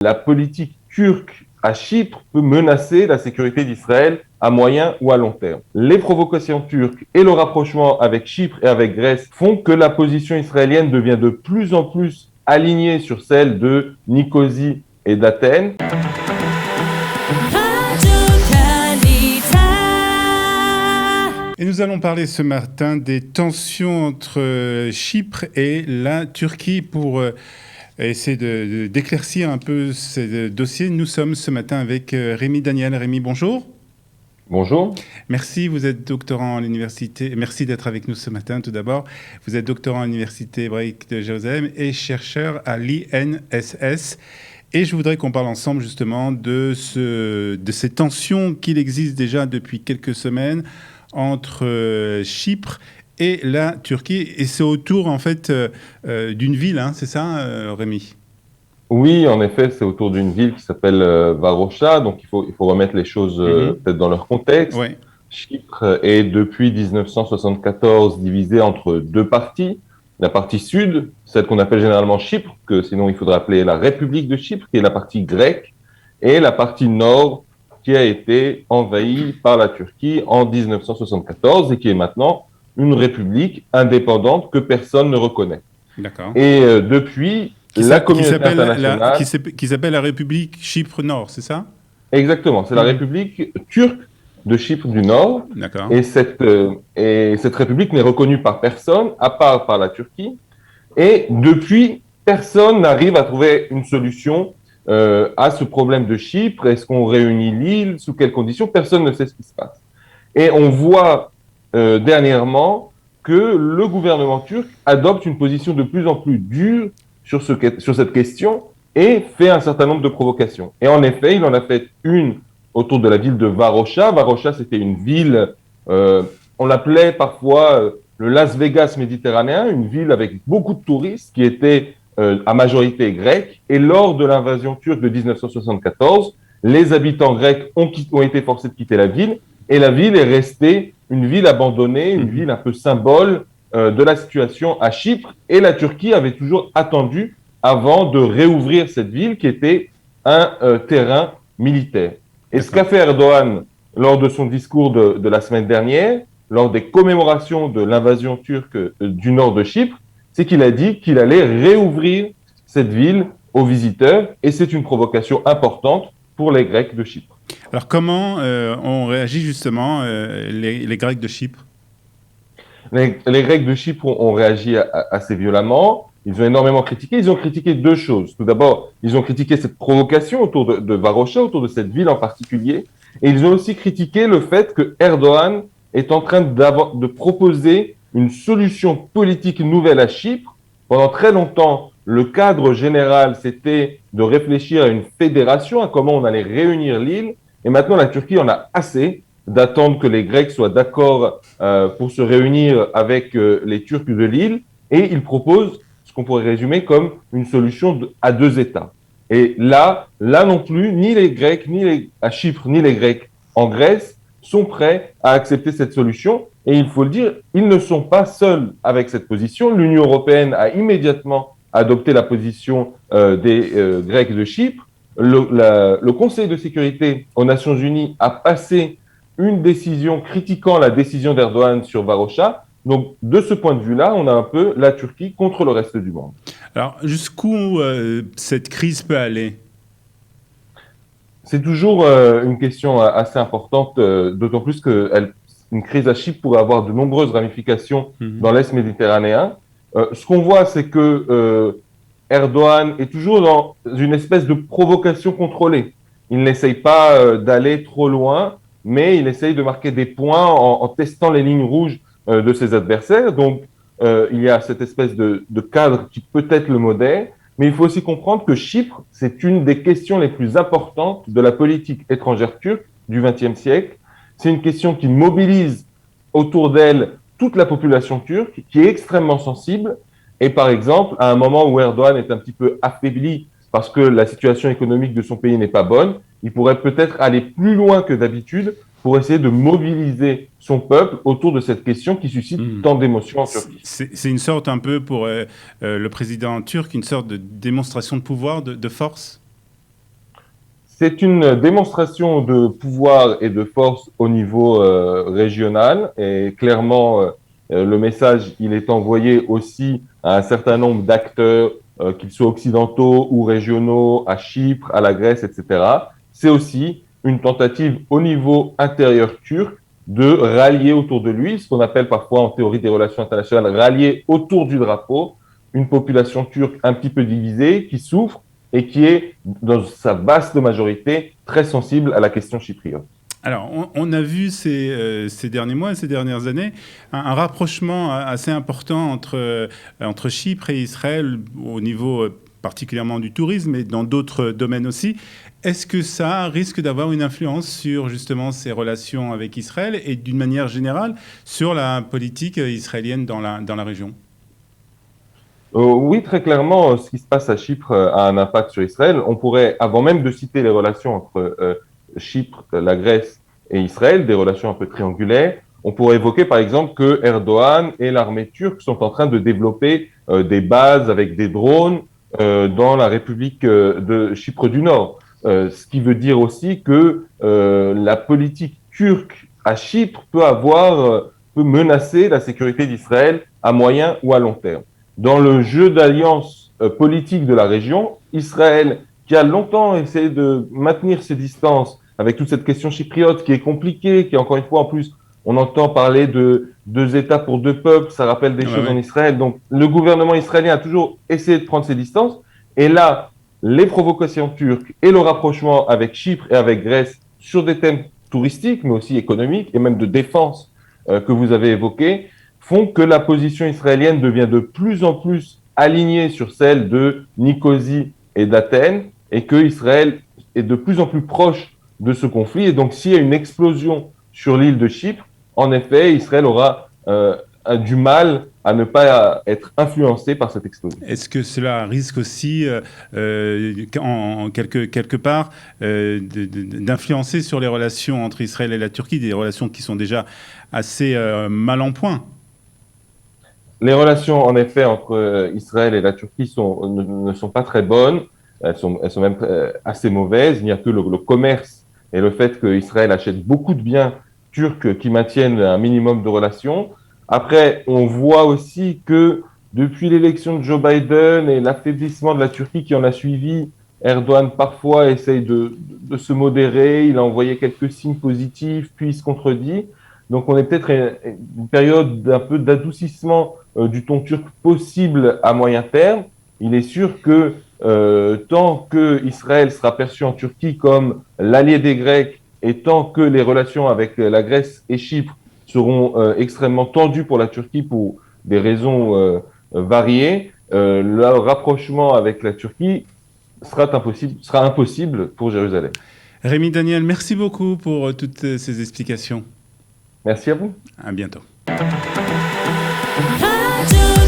la politique turque à Chypre peut menacer la sécurité d'Israël à moyen ou à long terme. Les provocations turques et le rapprochement avec Chypre et avec Grèce font que la position israélienne devient de plus en plus alignée sur celle de Nicosie et d'Athènes. Et nous allons parler ce matin des tensions entre Chypre et la Turquie pour essayer d'éclaircir un peu ces dossiers. Nous sommes ce matin avec Rémi Daniel. Rémi, bonjour. Bonjour. Merci, vous êtes doctorant à l'université. Merci d'être avec nous ce matin tout d'abord. Vous êtes doctorant à l'université hébraïque de Jérusalem et chercheur à l'INSS. Et je voudrais qu'on parle ensemble justement de ces tensions qu'il existe déjà depuis quelques semaines entre Chypre et la Turquie. Et c'est autour en fait d'une ville, hein, c'est ça Rémi ? Oui, en effet, c'est autour d'une ville qui s'appelle Varosha, donc il faut remettre les choses peut-être dans leur contexte. Ouais. Chypre est depuis 1974 divisée entre deux parties. La partie sud, celle qu'on appelle généralement Chypre, que sinon il faudrait appeler la République de Chypre, qui est la partie grecque, et la partie nord, qui a été envahie par la Turquie en 1974 et qui est maintenant une république indépendante que personne ne reconnaît. D'accord. Et depuis, la communauté internationale... Qui s'appelle la République Chypre-Nord, c'est ça ? Exactement, c'est la République turque de Chypre du Nord. D'accord. Et cette république n'est reconnue par personne, à part par la Turquie. Et depuis, personne n'arrive à trouver une solution à ce problème de Chypre. Est-ce qu'on réunit l'île? Sous quelles conditions? Personne ne sait ce qui se passe. Et on voit dernièrement que le gouvernement turc adopte une position de plus en plus dure sur cette question et fait un certain nombre de provocations. Et en effet, il en a fait une autour de la ville de Varosha. Varosha, c'était une ville, on l'appelait parfois le Las Vegas méditerranéen, une ville avec beaucoup de touristes qui était à majorité grecque. Et lors de l'invasion turque de 1974, les habitants grecs ont été forcés de quitter la ville et la ville est restée une ville abandonnée, une ville un peu symbole de la situation à Chypre. Et la Turquie avait toujours attendu avant de réouvrir cette ville qui était un terrain militaire. Et ce qu'a fait Erdogan lors de son discours de la semaine dernière, lors des commémorations de l'invasion turque du nord de Chypre, c'est qu'il a dit qu'il allait réouvrir cette ville aux visiteurs et c'est une provocation importante pour les Grecs de Chypre. Alors comment ont réagi justement les Grecs de Chypre ? Les Grecs de Chypre ont réagi assez violemment. Ils ont énormément critiqué. Ils ont critiqué deux choses. Tout d'abord, ils ont critiqué cette provocation autour de Varosha, autour de cette ville en particulier. Et ils ont aussi critiqué le fait que Erdogan est en train de proposer une solution politique nouvelle à Chypre. Pendant très longtemps, le cadre général, c'était de réfléchir à une fédération, à comment on allait réunir l'île. Et maintenant, la Turquie en a assez d'attendre que les Grecs soient d'accord pour se réunir avec les Turcs de l'île. Et il propose ce qu'on pourrait résumer comme une solution à deux États. Et là non plus, ni les Grecs, à Chypre, ni les Grecs en Grèce sont prêts à accepter cette solution. Et il faut le dire, ils ne sont pas seuls avec cette position. L'Union européenne a immédiatement adopté la position des Grecs de Chypre. Le Conseil de sécurité aux Nations Unies a passé une décision critiquant la décision d'Erdogan sur Varosha. Donc, de ce point de vue-là, on a un peu la Turquie contre le reste du monde. Alors, jusqu'où cette crise peut aller ? C'est toujours une question assez importante, d'autant plus qu'une crise à Chypre pourrait avoir de nombreuses ramifications dans l'Est méditerranéen. Ce qu'on voit, c'est que Erdogan est toujours dans une espèce de provocation contrôlée. Il n'essaye pas d'aller trop loin, mais il essaye de marquer des points en testant les lignes rouges de ses adversaires. Donc, il y a cette espèce de cadre qui peut être le modèle, mais il faut aussi comprendre que Chypre, c'est une des questions les plus importantes de la politique étrangère turque du XXe siècle. C'est une question qui mobilise autour d'elle toute la population turque, qui est extrêmement sensible. Et par exemple, à un moment où Erdogan est un petit peu affaibli parce que la situation économique de son pays n'est pas bonne, il pourrait peut-être aller plus loin que d'habitude pour essayer de mobiliser son peuple autour de cette question qui suscite tant d'émotions en Turquie. C'est une sorte un peu pour le président turc, une sorte de démonstration de pouvoir, de force ? c'est une démonstration de pouvoir et de force au niveau régional. Et clairement, le message, il est envoyé aussi à un certain nombre d'acteurs, qu'ils soient occidentaux ou régionaux, à Chypre, à la Grèce, etc. C'est aussi une tentative au niveau intérieur turc de rallier autour de lui, ce qu'on appelle parfois en théorie des relations internationales, rallier autour du drapeau une population turque un petit peu divisée, qui souffre et qui est, dans sa vaste majorité, très sensible à la question chypriote. Alors, on a vu ces derniers mois, ces dernières années, un rapprochement assez important entre Chypre et Israël au niveau particulièrement du tourisme et dans d'autres domaines aussi. Est-ce que ça risque d'avoir une influence sur justement ces relations avec Israël et d'une manière générale sur la politique israélienne dans la région? Oui, très clairement, ce qui se passe à Chypre a un impact sur Israël. On pourrait, avant même de citer les relations entre Chypre, la Grèce et Israël, des relations un peu triangulaires, on pourrait évoquer par exemple que Erdogan et l'armée turque sont en train de développer des bases avec des drones dans la République de Chypre du Nord. Ce qui veut dire aussi que la politique turque à Chypre peut menacer la sécurité d'Israël à moyen ou à long terme. Dans le jeu d'alliance politique de la région, Israël, qui a longtemps essayé de maintenir ses distances avec toute cette question chypriote qui est compliquée, qui encore une fois en plus, on entend parler de deux États pour deux peuples, ça rappelle des choses en Israël. Donc le gouvernement israélien a toujours essayé de prendre ses distances. Et là, les provocations turques et le rapprochement avec Chypre et avec Grèce sur des thèmes touristiques, mais aussi économiques et même de défense que vous avez évoqués, font que la position israélienne devient de plus en plus alignée sur celle de Nicosie et d'Athènes, et que Israël est de plus en plus proche de ce conflit. Et donc, s'il y a une explosion sur l'île de Chypre, en effet, Israël aura du mal à ne pas être influencé par cette explosion. Est-ce que cela risque aussi, quelque part, d'influencer sur les relations entre Israël et la Turquie, des relations qui sont déjà assez mal en point? Les relations, en effet, entre Israël et la Turquie ne sont pas très bonnes. Elles sont même assez mauvaises. Il n'y a que le commerce et le fait qu'Israël achète beaucoup de biens turcs qui maintiennent un minimum de relations. Après, on voit aussi que depuis l'élection de Joe Biden et l'affaiblissement de la Turquie qui en a suivi, Erdogan parfois essaye de se modérer. Il a envoyé quelques signes positifs, puis il se contredit. Donc, on est peut-être à une période d'un peu d'adoucissement du ton turc possible à moyen terme. Il est sûr que tant que Israël sera perçu en Turquie comme l'allié des Grecs et tant que les relations avec la Grèce et Chypre seront extrêmement tendues pour la Turquie pour des raisons variées, le rapprochement avec la Turquie sera impossible pour Jérusalem. Rémi Daniel, merci beaucoup pour toutes ces explications. Merci à vous. À bientôt. Radio